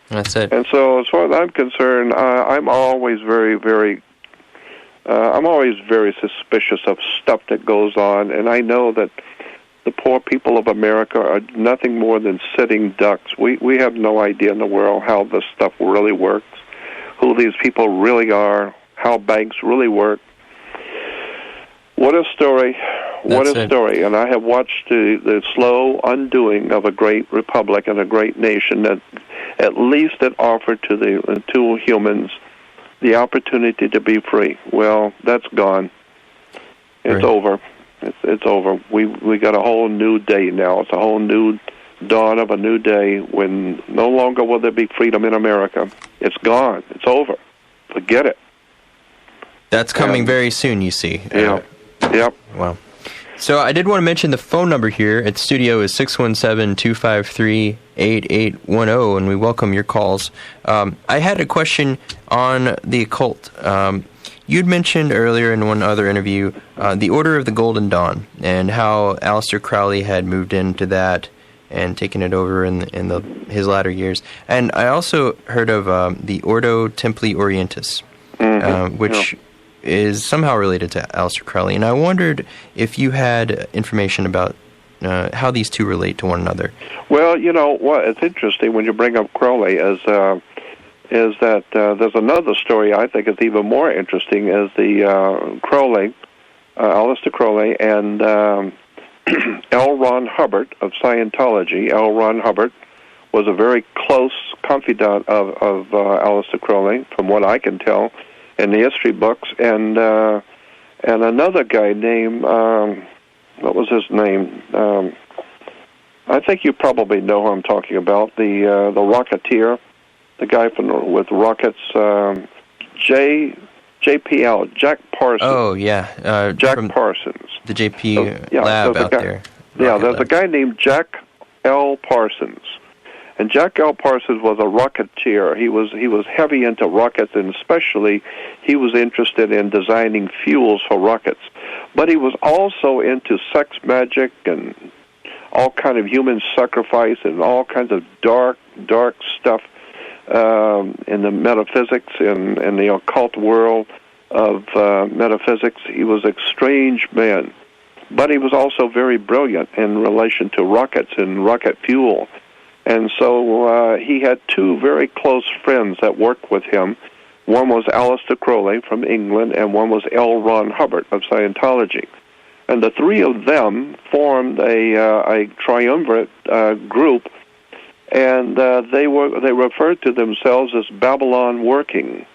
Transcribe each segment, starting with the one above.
That's it. And so, as far as I'm concerned, I'm always very suspicious of stuff that goes on, and I know that the poor people of America are nothing more than sitting ducks. We have no idea in the world how this stuff really works, who these people really are, how banks really work. What a story. What a story. And I have watched the slow undoing of a great republic and a great nation that at least it offered to the two humans the opportunity to be free. Well, that's gone. It's over. It's over. We got a whole new day now. It's a whole new dawn of a new day when no longer will there be freedom in America. It's gone. It's over. Forget it. That's coming very soon, you see. Yeah. Yep. Wow. So I did want to mention the phone number here at the studio is 617-253-8810, and we welcome your calls. I had a question on the occult. You'd mentioned earlier in one other interview the Order of the Golden Dawn and how Aleister Crowley had moved into that and taken it over in his latter years. And I also heard of the Ordo Templi Orientis, which is somehow related to Aleister Crowley. And I wondered if you had information about how these two relate to one another. Well, you know what? It's interesting when you bring up Crowley is that there's another story I think is even more interesting is the Crowley, Aleister Crowley, and L. Ron Hubbard of Scientology. L. Ron Hubbard was a very close confidant of Aleister Crowley, from what I can tell in the history books, and another guy named what was his name? I think you probably know who I'm talking about. The Rocketeer, the guy with rockets, JPL, Jack Parsons. Oh yeah, Jack Parsons, the JP lab out there. Yeah, there's a guy named Jack L. Parsons. And Jack L. Parsons was a rocketeer. He was heavy into rockets, and especially he was interested in designing fuels for rockets. But he was also into sex magic and all kind of human sacrifice and all kinds of dark stuff in the metaphysics and the occult world of metaphysics. He was a strange man. But he was also very brilliant in relation to rockets and rocket fuel. And so he had two very close friends that worked with him. One was Aleister Crowley from England, and one was L. Ron Hubbard of Scientology. And the three of them formed a triumvirate group, and they referred to themselves as Babylon Working.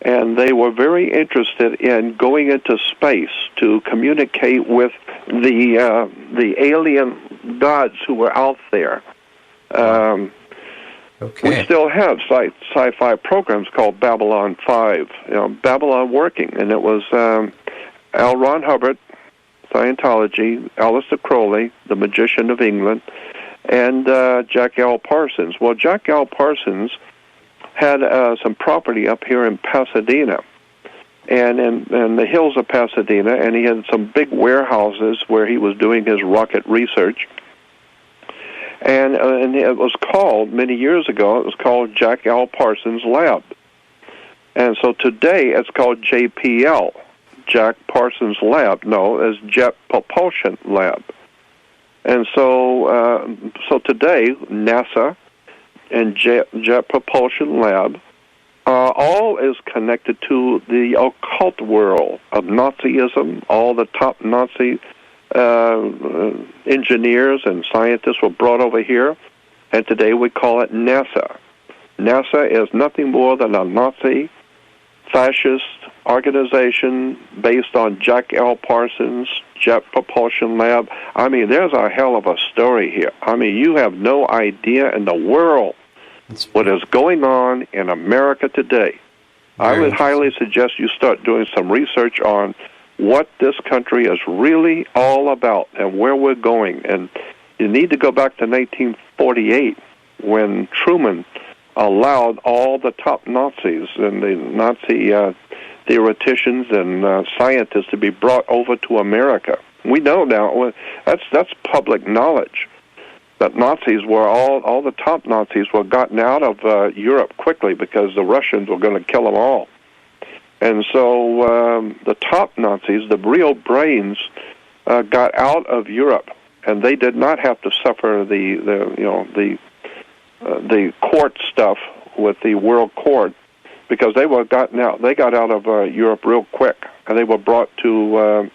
And they were very interested in going into space to communicate with the alien gods who were out there. We still have sci-fi programs called Babylon 5, Babylon Working, and it was L. Ron Hubbard, Scientology, Aleister Crowley, the Magician of England, and Jack L. Parsons. Well, Jack L. Parsons had some property up here in Pasadena, and in the hills of Pasadena, and he had some big warehouses where he was doing his rocket research. And it was called, many years ago, it was called Jack L. Parsons Lab. And so today it's called JPL, Jack Parsons Lab, as Jet Propulsion Lab. And so today, NASA and Jet Propulsion Lab all is connected to the occult world of Nazism. All the top Nazi engineers and scientists were brought over here, and today we call it NASA. NASA is nothing more than a Nazi fascist organization based on Jack L. Parsons' Jet Propulsion Lab. I mean, there's a hell of a story here. I mean, you have no idea in the world what is going on in America today. I would highly suggest you start doing some research on what this country is really all about and where we're going. And you need to go back to 1948 when Truman allowed all the top Nazis and the Nazi theoreticians and scientists to be brought over to America. We know now, that's public knowledge. that Nazis were all the top Nazis were gotten out of Europe quickly because the Russians were going to kill them all. And so the top Nazis, the real brains, got out of Europe, and they did not have to suffer the court stuff with the World Court, because they were gotten out. They got out of Europe real quick, and they were brought to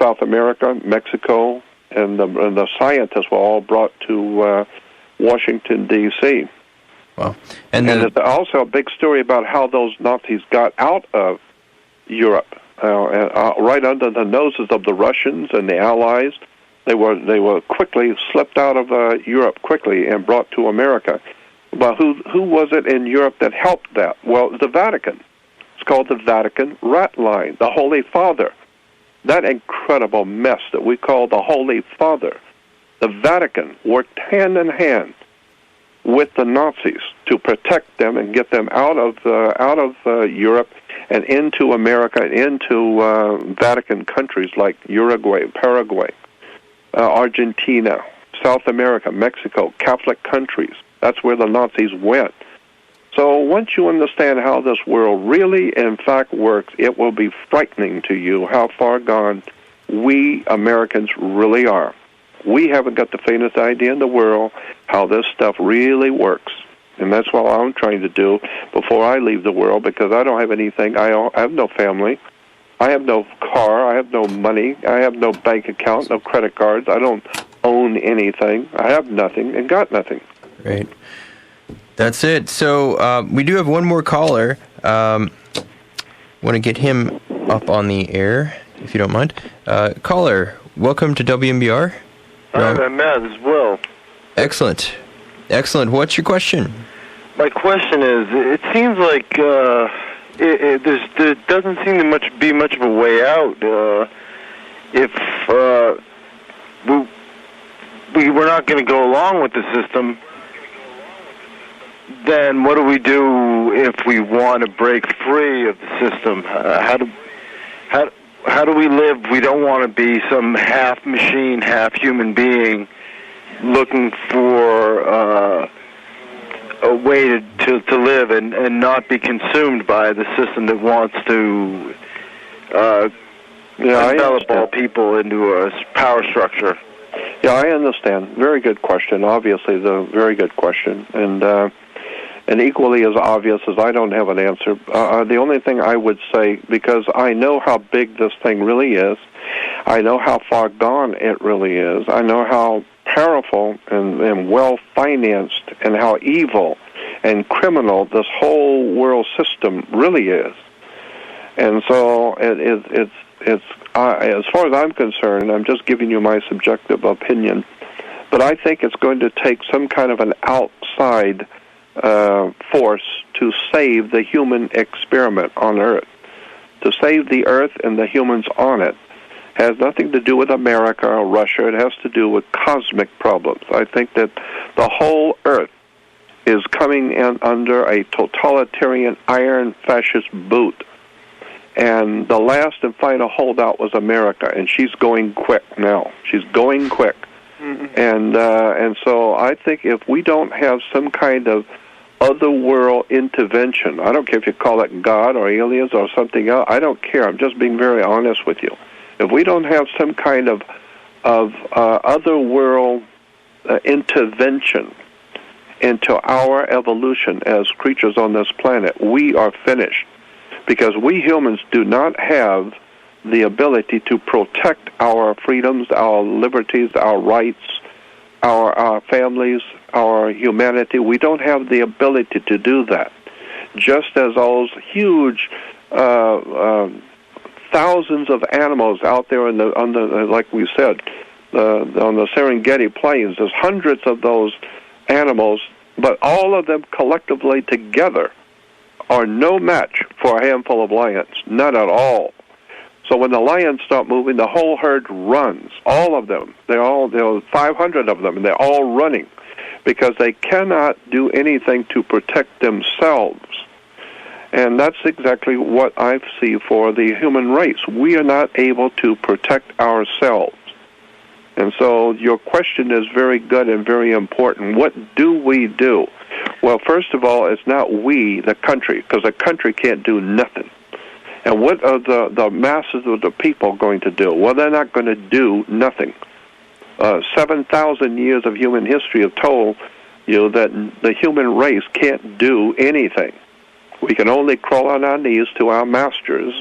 South America, Mexico, and the scientists were all brought to Washington, D.C. Wow. And there's also a big story about how those Nazis got out of Europe, right under the noses of the Russians and the Allies. They were quickly slipped out of Europe quickly and brought to America. But who was it in Europe that helped that? Well, the Vatican. It's called the Vatican rat line, the Holy Father. That incredible mess that we call the Holy Father. The Vatican worked hand in hand with the Nazis to protect them and get them out of Europe and into America, into Vatican countries like Uruguay, Paraguay, Argentina, South America, Mexico, Catholic countries. That's where the Nazis went. So once you understand how this world really, in fact, works, it will be frightening to you how far gone we Americans really are. We haven't got the faintest idea in the world how this stuff really works. And that's what I'm trying to do before I leave the world, because I don't have anything. I have no family. I have no car. I have no money. I have no bank account, no credit cards. I don't own anything. I have nothing and got nothing. Right. That's it. So we do have one more caller. Want to get him up on the air, if you don't mind. Caller, welcome to WMBR. Hi, Matt. This is Will. Excellent. What's your question? My question is, it seems like there doesn't seem to be much of a way out. If we're not going to go along with the system, then what do we do if we want to break free of the system? How do we live? We don't want to be some half machine, half human being looking for a way to live and not be consumed by the system that wants to envelop all people into a power structure. Yeah, I understand. Very good question. Obviously, the very good question, and equally as obvious as I don't have an answer. The only thing I would say, because I know how big this thing really is, I know how far gone it really is, I know how powerful and well-financed and how evil and criminal this whole world system really is. And so it's as far as I'm concerned, I'm just giving you my subjective opinion, but I think it's going to take some kind of an outside force to save the human experiment on Earth, to save the Earth and the humans on it. Has nothing to do with America or Russia. It has to do with cosmic problems. I think that the whole Earth is coming in under a totalitarian iron fascist boot. And the last and final holdout was America, and she's going quick now. She's going quick. Mm-hmm. And so I think if we don't have some kind of otherworld intervention, I don't care if you call it God or aliens or something else, I don't care. I'm just being very honest with you. If we don't have some kind of otherworld intervention into our evolution as creatures on this planet, we are finished. Because we humans do not have the ability to protect our freedoms, our liberties, our rights, our families, our humanity. We don't have the ability to do that. Just as those huge thousands of animals out there on the like we said, on the Serengeti plains, there's hundreds of those animals, but all of them collectively together are no match for a handful of lions, not at all. So when the lions start moving, the whole herd runs, all of them. There are 500 of them, and they're all running because they cannot do anything to protect themselves. And that's exactly what I see for the human race. We are not able to protect ourselves. And so your question is very good and very important. What do we do? Well, first of all, it's not we, the country, because the country can't do nothing. And what are the masses of the people going to do? Well, they're not going to do nothing. 7,000 years of human history have told you that the human race can't do anything. We can only crawl on our knees to our masters.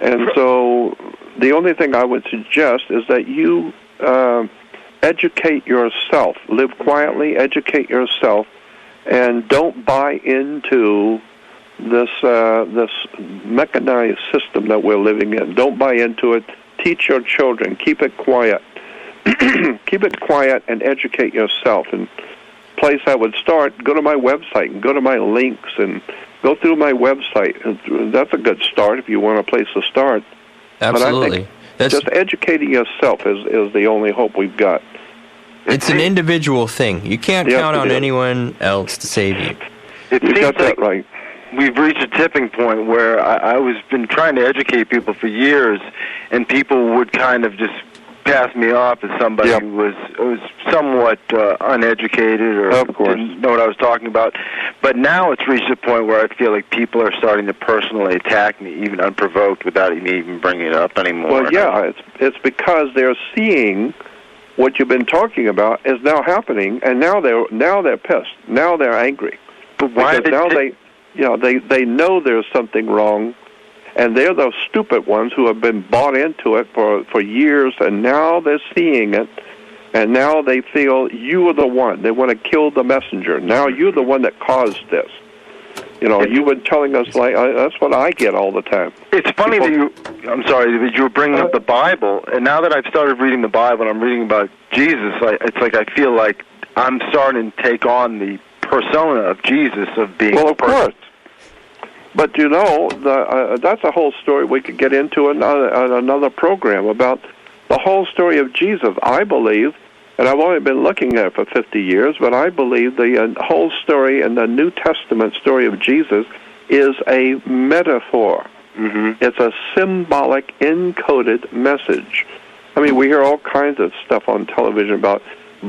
And so the only thing I would suggest is that you educate yourself. Live quietly, educate yourself, and don't buy into this mechanized system that we're living in. Don't buy into it. Teach your children. Keep it quiet. Keep it quiet and educate yourself. And place I would start, go to my website and go to my links and go through my website. That's a good start if you want a place to start. Absolutely. Just educating yourself is the only hope we've got. It's an individual thing. You can't count on anyone else to save you. You got that right. We've reached a tipping point where I was been trying to educate people for years, and people would kind of just pass me off as somebody who was somewhat uneducated or didn't know what I was talking about. But now it's reached a point where I feel like people are starting to personally attack me, even unprovoked, without me even bringing it up anymore. Well, it's because they're seeing what you've been talking about is now happening, and now they're pissed. Now they're angry. But why? Because they know there's something wrong. And they're those stupid ones who have been bought into it for years, and now they're seeing it, and now they feel you are the one. They want to kill the messenger. Now you're the one that caused this. You've been telling us, like, that's what I get all the time. It's funny that you were bringing up the Bible, and now that I've started reading the Bible and I'm reading about Jesus, it's like I feel like I'm starting to take on the persona of Jesus, of being of course. But that's a whole story we could get into another program about the whole story of Jesus. I believe, and I've only been looking at it for 50 years, but I believe the whole story in the New Testament story of Jesus is a metaphor. Mm-hmm. It's a symbolic, encoded message. I mean, we hear all kinds of stuff on television about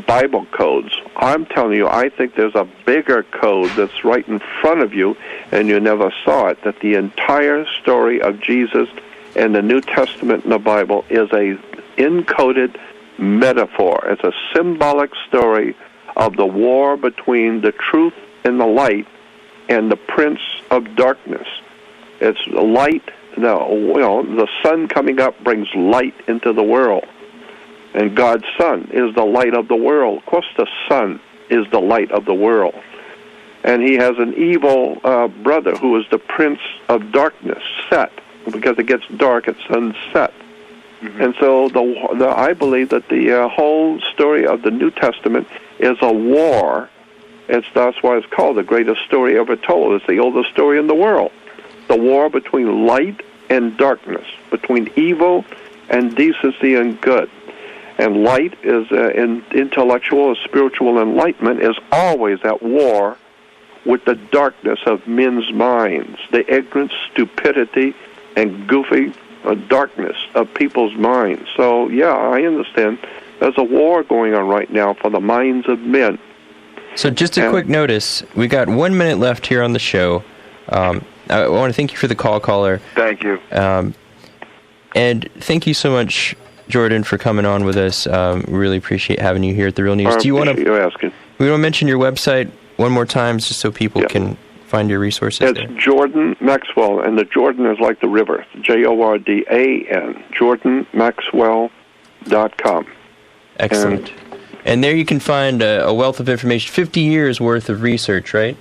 Bible codes. I'm telling you, I think there's a bigger code that's right in front of you, and you never saw it, that the entire story of Jesus and the New Testament in the Bible is a encoded metaphor. It's a symbolic story of the war between the truth and the light and the prince of darkness. It's light. The sun coming up brings light into the world. And God's Son is the light of the world. Of course, the Son is the light of the world. And he has an evil brother who is the prince of darkness, set, because it gets dark at sunset. Mm-hmm. And so I believe that the whole story of the New Testament is a war. That's why it's called the greatest story ever told. It's the oldest story in the world. The war between light and darkness, between evil and decency and good. And light is intellectual, spiritual enlightenment is always at war with the darkness of men's minds, the ignorance, stupidity, and goofy darkness of people's minds. So, I understand. There's a war going on right now for the minds of men. So just a quick notice. We got 1 minute left here on the show. I want to thank you for the caller. Thank you. And thank you so much, Jordan, for coming on with us. Really appreciate having you here at The Real News. Do you want to? We want to mention your website one more time, just so people can find your resources. It's Jordan Maxwell, and the Jordan is like the river, Jordan, jordanmaxwell.com. Excellent. And there you can find a wealth of information, 50 years worth of research, right?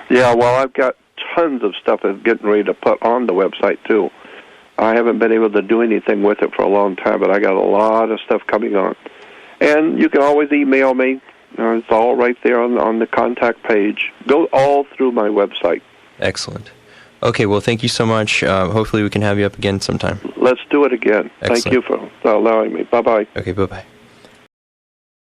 Yeah, well, I've got tons of stuff that's getting ready to put on the website, too. I haven't been able to do anything with it for a long time, but I got a lot of stuff coming on. And you can always email me. It's all right there on the contact page. Go all through my website. Excellent. Okay, well, thank you so much. Hopefully we can have you up again sometime. Let's do it again. Excellent. Thank you for allowing me. Bye-bye. Okay, bye-bye.